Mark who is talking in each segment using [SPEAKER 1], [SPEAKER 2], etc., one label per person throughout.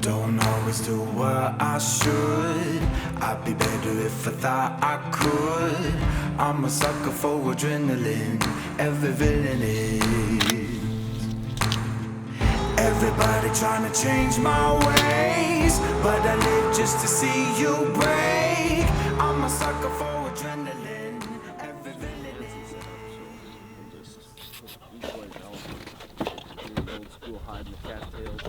[SPEAKER 1] Don't always do what I should. I'd be better if I thought I could. I'm a sucker for adrenaline, every villain is. Everybody trying to change my ways, but I live just to see you break. I'm a sucker for adrenaline, every villain is.
[SPEAKER 2] Old school hide in the cattails.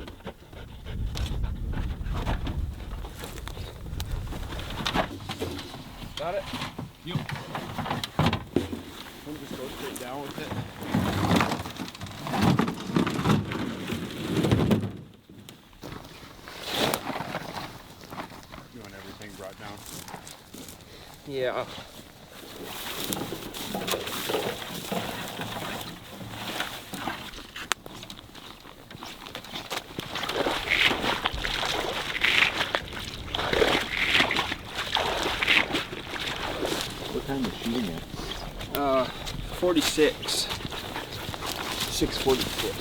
[SPEAKER 2] Got it? Yep. We'll just go straight down with it. You want everything brought down? Yeah.
[SPEAKER 3] What time is shooting at?
[SPEAKER 2] 46. 6:46.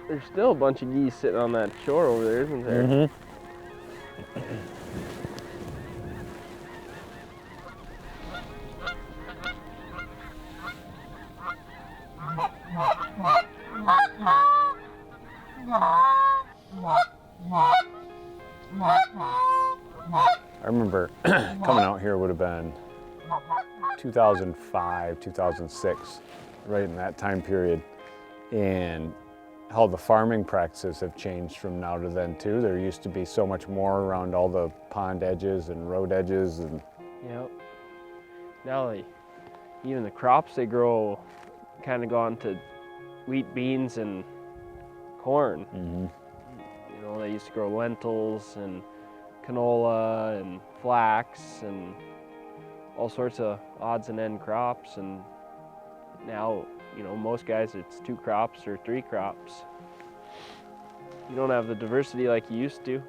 [SPEAKER 2] There's still a bunch of geese sitting on that shore over there, isn't there?
[SPEAKER 3] Mm-hmm. I remember coming out here would have been 2005, 2006, right in that time period, and how the farming practices have changed from now to then too. There used to be so much more around all the pond edges and road edges, and
[SPEAKER 2] Yep. Now even the crops they grow kind of gone to wheat, beans, and corn.
[SPEAKER 3] mm-hmm.
[SPEAKER 2] You know, they used to grow lentils and canola and flax and all sorts of odds and end crops, and now, you know, most guys it's 2 crops or 3 crops. You don't have the diversity like you used to.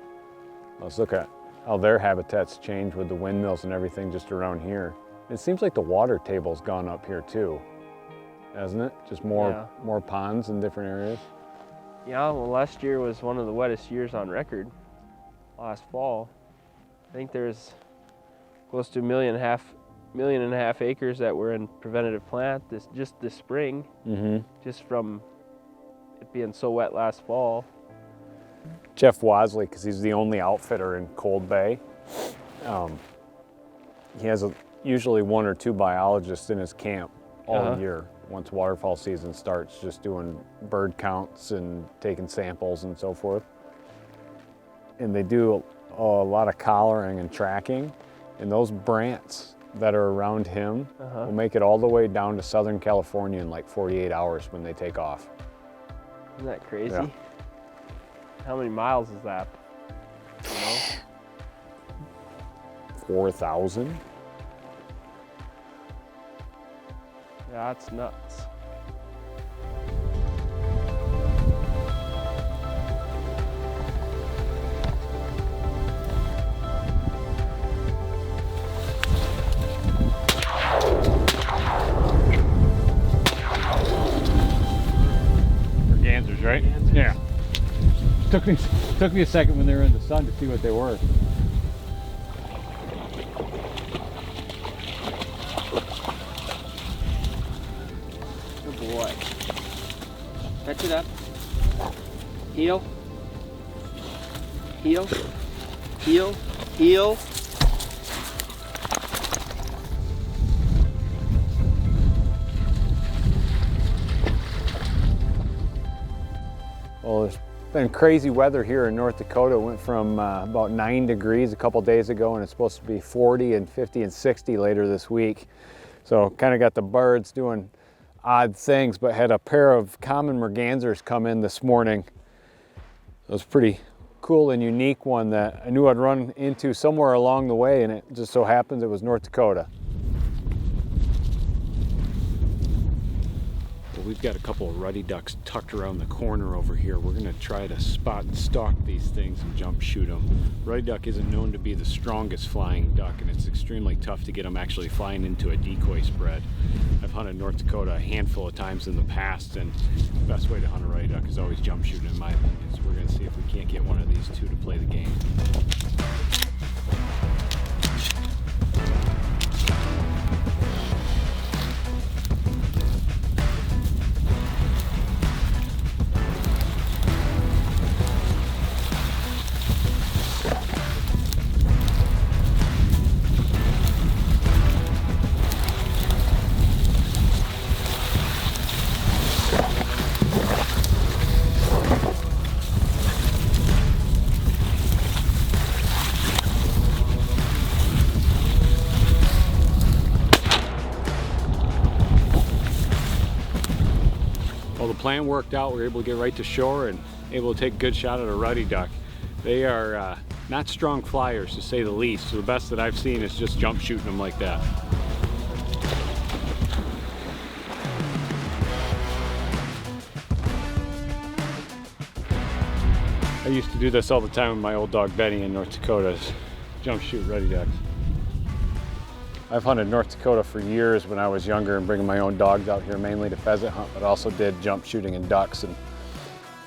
[SPEAKER 3] Let's look at how their habitats change with the windmills and everything just around here. It seems like the water table's gone up here too, hasn't it? Just more ponds in different areas.
[SPEAKER 2] Yeah, well, last year was one of the wettest years on record. Last fall, I think there's close to 1.5 million acres that were in preventative plant just this spring, just from it being so wet last fall.
[SPEAKER 3] Jeff Wasley, because he's the only outfitter in Cold Bay, he has usually 1 or 2 biologists in his camp all year. Once waterfowl season starts, just doing bird counts and taking samples and so forth. And they do a lot of collaring and tracking, and those Brants that are around him will make it all the way down to Southern California in like 48 hours when they take off.
[SPEAKER 2] Isn't that crazy?
[SPEAKER 3] Yeah.
[SPEAKER 2] How many miles is that? You know?
[SPEAKER 3] 4,000.
[SPEAKER 2] Yeah, that's nuts.
[SPEAKER 3] Mergansers, right? Yeah. Took me a second when they were in the sun to see what they were.
[SPEAKER 2] Switch it up. Heel. Heel. Heel. Heel.
[SPEAKER 3] Well, there's been crazy weather here in North Dakota. It went from about 9 degrees a couple days ago, and it's supposed to be 40 and 50 and 60 later this week. So kind of got the birds doing odd things, but had a pair of common Mergansers come in this morning. It was pretty cool and unique one that I knew I'd run into somewhere along the way, and it just so happens it was North Dakota. Well, we've got a couple of ruddy ducks tucked around the corner over here. We're going to try to spot and stalk these things and jump shoot them. Ruddy duck isn't known to be the strongest flying duck, and it's extremely tough to get them actually flying into a decoy spread. I've hunted North Dakota a handful of times in the past, and the best way to hunt a ruddy duck is always jump shooting, in my opinion. So we're going to see if we can't get one of these two to play the game. Well, the plan worked out. We were able to get right to shore and able to take a good shot at a ruddy duck. They are not strong flyers, to say the least. So the best that I've seen is just jump shooting them like that. I used to do this all the time with my old dog Benny in North Dakota, jump shoot ruddy ducks. I've hunted North Dakota for years when I was younger and bringing my own dogs out here mainly to pheasant hunt, but also did jump shooting and ducks, and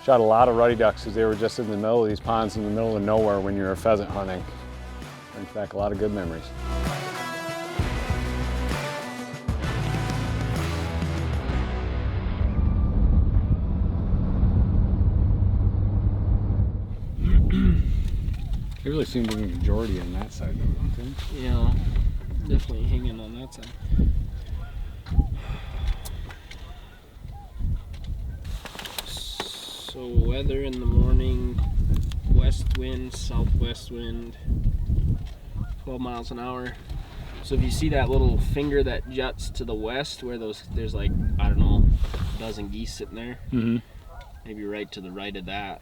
[SPEAKER 3] shot a lot of ruddy ducks because they were just in the middle of these ponds in the middle of nowhere when you were pheasant hunting. Brings back a lot of good memories. They really seem to be the majority on that side though, don't they?
[SPEAKER 2] Yeah. Definitely hanging on that side. So weather in the morning, west wind, southwest wind, 12 miles an hour. So if you see that little finger that juts to the west where there's like, I don't know, a dozen geese sitting there, maybe right to the right of that.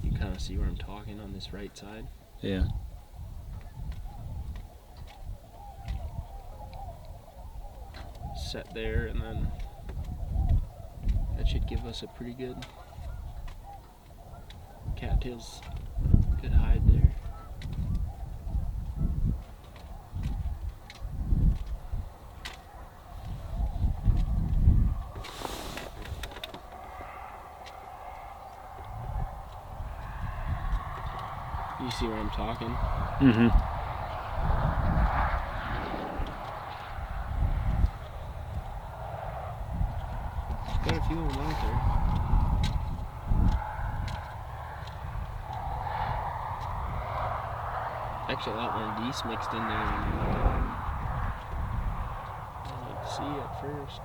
[SPEAKER 2] You kind of see where I'm talking on this right side.
[SPEAKER 3] Yeah.
[SPEAKER 2] Set there, and then that should give us a pretty good cattails, good hide there. You see where I'm talking?
[SPEAKER 3] Mm-hmm.
[SPEAKER 2] Got a few of them out there. Actually, a lot more geese mixed in there than I could see at first.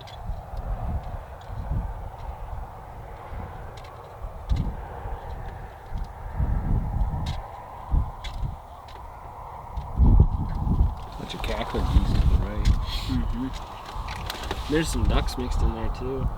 [SPEAKER 3] Bunch of cackling geese to the right.
[SPEAKER 2] There's some ducks mixed in there too.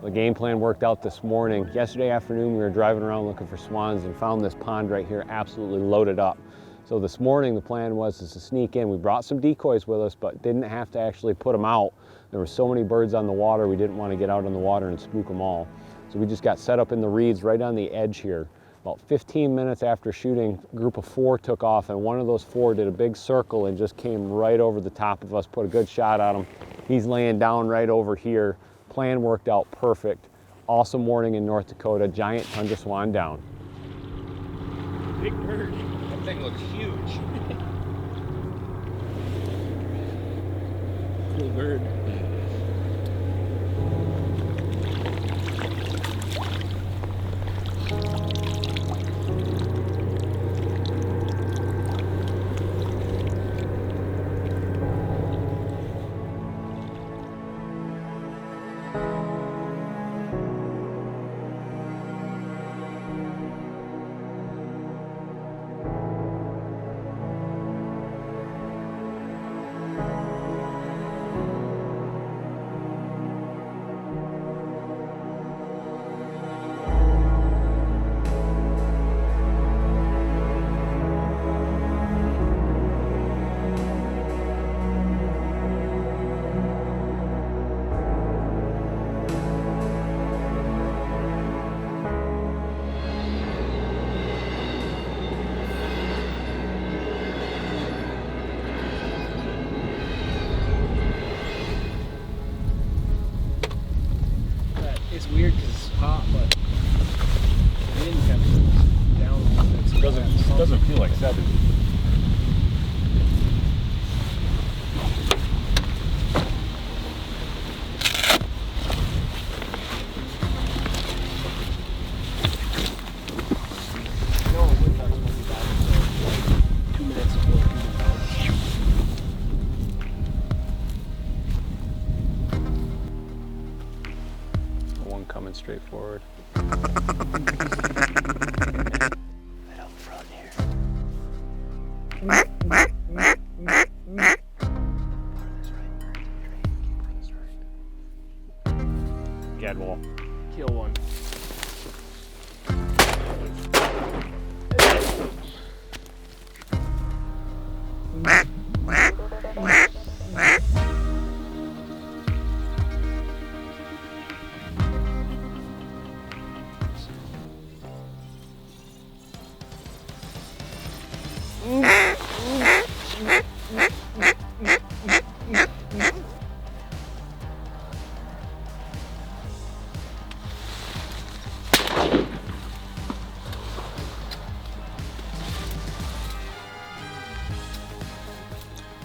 [SPEAKER 3] The game plan worked out this morning. Yesterday afternoon we were driving around looking for swans and found this pond right here absolutely loaded up. So this morning the plan was to sneak in. We brought some decoys with us but didn't have to actually put them out. There were so many birds on the water we didn't want to get out on the water and spook them all. So we just got set up in the reeds right on the edge here. About 15 minutes after shooting, a group of 4 took off and one of those 4 did a big circle and just came right over the top of us, put a good shot on him. He's laying down right over here. Plan worked out perfect. Awesome morning in North Dakota. Giant Tundra Swan down.
[SPEAKER 4] Big bird. That thing looks huge. Cool bird. It's weird because it's hot, but the wind kind of down a little bit. So
[SPEAKER 3] It doesn't feel like 70.
[SPEAKER 4] No, we're not supposed to be back until 2 minutes before we leave.
[SPEAKER 3] One coming straight forward.
[SPEAKER 4] Right up front here.
[SPEAKER 3] Gadwall.
[SPEAKER 4] Kill one.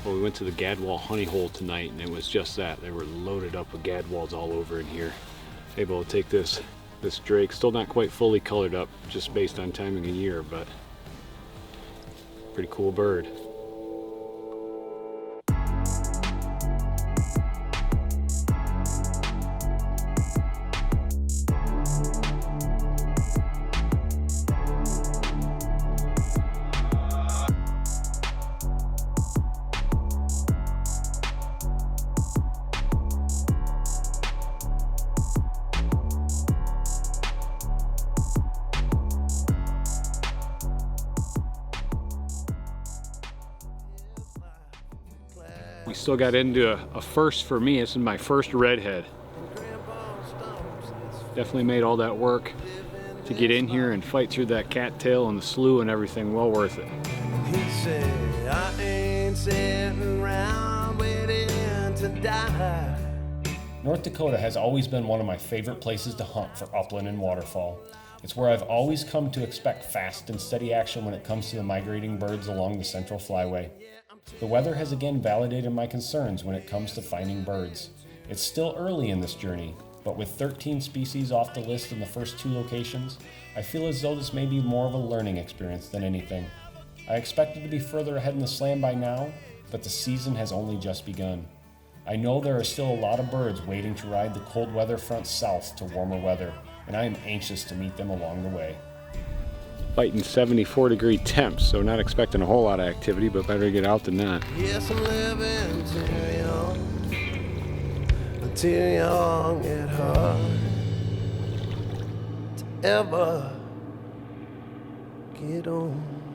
[SPEAKER 3] Well, we went to the Gadwall honey hole tonight and it was just that. They were loaded up with Gadwalls all over in here. Able to take this drake, still not quite fully colored up, just based on timing of year, but pretty cool bird. We still got into a first for me. This is my first redhead. Definitely made all that work to get in here and fight through that cattail and the slough and everything. Well worth it.
[SPEAKER 1] He said, I ain't sitting around waiting to die.
[SPEAKER 5] North Dakota has always been one of my favorite places to hunt for upland and waterfowl. It's where I've always come to expect fast and steady action when it comes to the migrating birds along the Central Flyway. The weather has again validated my concerns when it comes to finding birds. It's still early in this journey, but with 13 species off the list in the first 2 locations, I feel as though this may be more of a learning experience than anything. I expected to be further ahead in the slam by now, but the season has only just begun. I know there are still a lot of birds waiting to ride the cold weather front south to warmer weather, and I am anxious to meet them along the way.
[SPEAKER 3] Fighting 74-degree temps, so not expecting a whole lot of activity, but better get out than not.
[SPEAKER 6] Yes, I'm living too young at heart to ever get on.